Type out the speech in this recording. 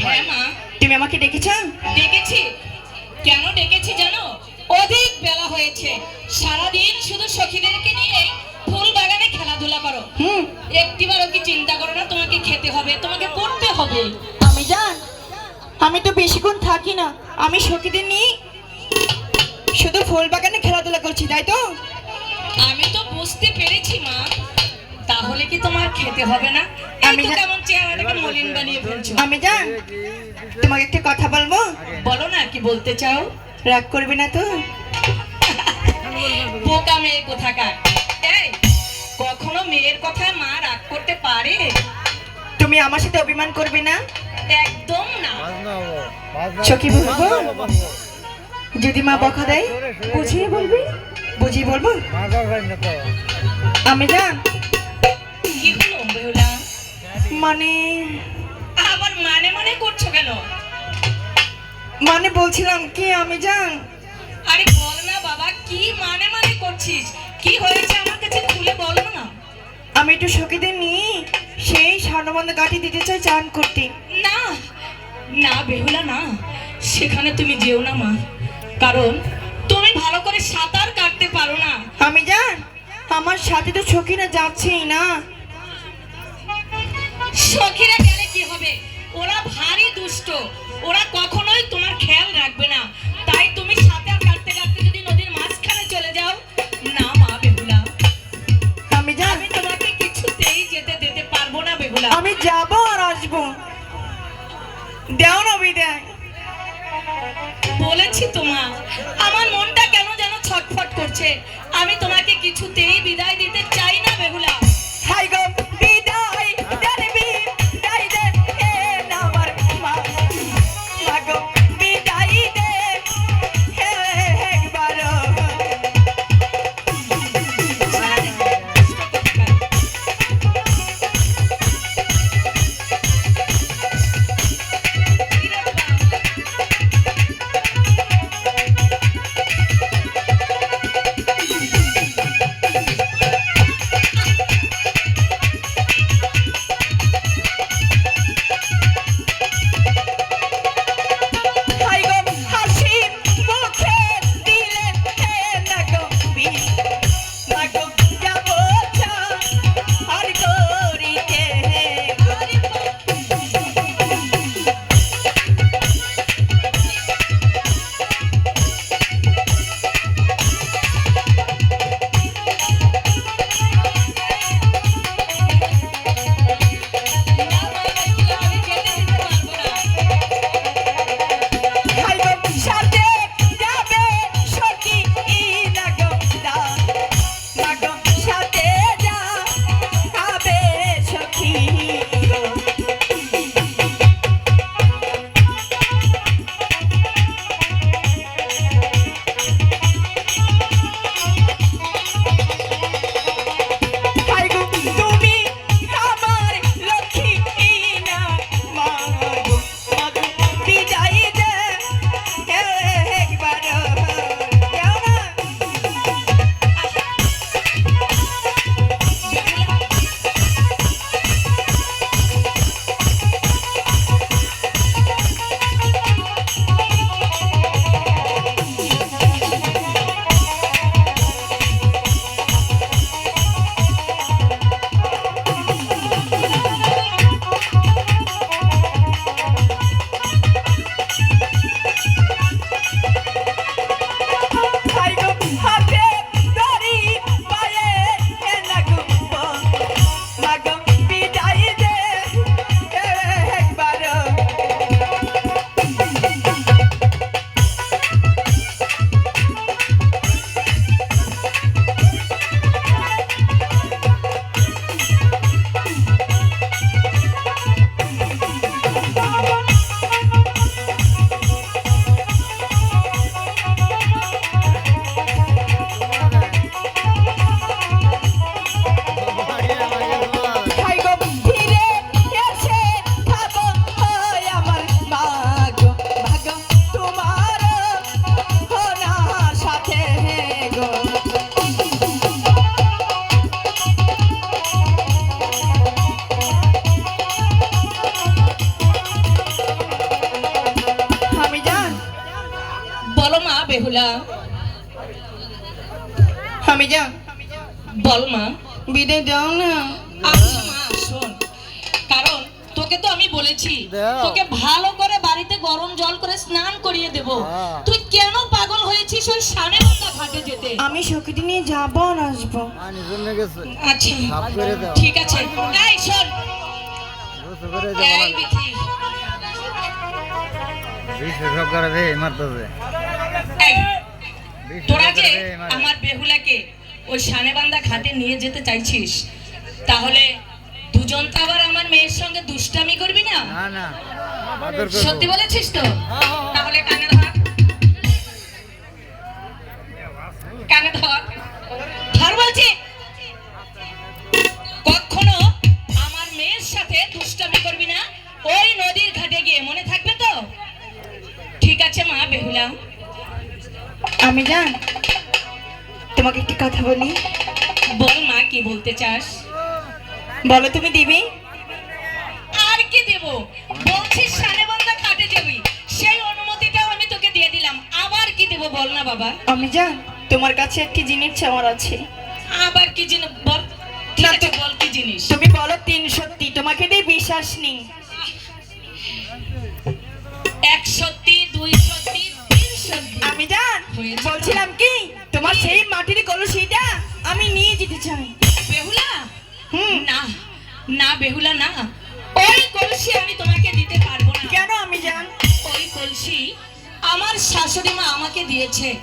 হ্যাঁ মা। তুমি আমাকে ডেকেছো? ডেকেছি। কেন ডেকেছি জানো? অধিক বেলা হয়েছে, সারাদিন শুধু সখীদেরকে নিয়ে ফুল বাগানে খেলাধুলা করো। একটিবারও কি চিন্তা করো না তোমাকে খেতে হবে, তোমাকে করতে হবে? আমি জান, আমি তো বেশিক্ষণ থাকি না, আমি সখীদের নিয়ে শুধু ফুল বাগানে খেলাধুলা করছি, তাই তো? আমি তো বুঝতে পেরেছি মা। তাহলে কি তোমার খেতে হবে না? আমি আমি তো কেমন চেহারাটাকে মলিন বানিয়ে ফেলছো। আমি জান, তোমাকে একটা কথা বলবো। বলো না, কি বলতে চাও? রাগ করবে না তো? বোকা মেয়ে কোথাকার। এই, কখনো মেয়ের কথায় মা রাগ করতে পারে? তুমি আমার সাথে অভিমান করবে না? একদম না। সখী বলবো, যদি মা বকা দেয় বুঝিয়ে বলবি? বুঝিয়ে বলবো? আমি জান, কি হলো বেহুলা? মানে আবার মানে মানে করছো কেন? মানে বলছিলাম কি আমি জান, আরে বল না বাবা, কি মানে মানে করছিস? কি হয়েছে আমার কাছে খুলে বলো না। আমি একটু সখীদের নিয়ে সেই স্বর্ণবন্ধ কাটি দিতে চাই চান করতে। না না বেহুলা, না, সেখানে তুমি যেও না মা, কারণ তুমি ভালো করে সাঁতার কাটতে পারো না। আমি জান, আমার সাথে তো সখীরা যাচ্ছেই না। সখীরা গেলে কি হবে? ওরা ভারী দুষ্ট, ওরা কখনোই তোমার খেয়াল রাখবে না। তাই তুমি সাঁতার কাটতে কাটতে যদি নদীর মাঝখানে চলে যাও, না মা বেহুলা, আমি জান, আমি তোমাকে কিছুতেই যেতে দিতে পারবো না বেহুলা। আমি যাব আর আসবো, দেও না বিদায়। বলেছি তোমা, আমার মনটা কেন যেন ছটফট করছে। আমি তোমাকে কিছুতেই বিদায় দিতে চাই না বেহুলা। হাই গো বিদায় জানবি বিদায় দে হে না আমার মা, মা গো বিদায় দে হে একবার। বেহুলা, আমি যান বল মা। বিদায় দাও না। আচ্ছা মা শোন, কারণ তোকে তো আমি বলেছি তোকে ভালো করে বাড়িতে গরম জল করে স্নান করিয়ে দেব। তুই কেন পাগল হয়েছিস ওই সানেবান্ধা ঘাটে যেতে? আমি সখীটি নিয়ে যাবো আর আসবো। আচ্ছা ঠিক আছে। এই শোন, এই বিথি, এই, তোরা যে আমার বেহুলাকে ওই সানেবান্ধা ঘাটে নিয়ে যেতে চাইছিস, তাহলে দুজন তো আবার আমার মেয়ের সঙ্গে দুষ্টামি করবি না? সত্যি বলেছিস তো? তাহলে কানে ধর, কানে ধর, ধর বলছি। কখনো আমার মেয়ের সাথে দুষ্টামি করবি না ওই নদীর ঘাটে গিয়ে, মনে থাকবে তো? ঠিক আছে মা বেহুলা। আমি যান তোমাকে একটি কথা বলি। বল মা, কি বলতে চাস? বলো তুমি দিবি? আর কি দেব? বলছিস সানেবান্ধা ঘাটে যাবি, সেই অনুমতিটাও আমি তোকে দিয়ে দিলাম, আবার কি দেব বল না বাবা। আমি যান তোমার কাছে একটি জিনিস চাওয়ার আছে। আবার কি জিনিস বল? ঠিক না, আছে বল, কি জিনিস? তুমি বলো 3 সত্যি, তোমাকে দিয়ে বিশ্বাস নেই। 1 সত্যি, 2 সত্যি, 3 সত্যি। আমি জান হয়েছে তো। বলছিলাম কি তোমার সেই মাটির কলসিটা আমি নিয়ে যেতে চাই। বেহুলা, হুম না না বেহুলা না, ওই কলসি আমি তোমাকে দিতে পারবো না। কেন আমি জান? ওই কলসি আমার শাশুড়ি মা আমাকে দিয়েছে।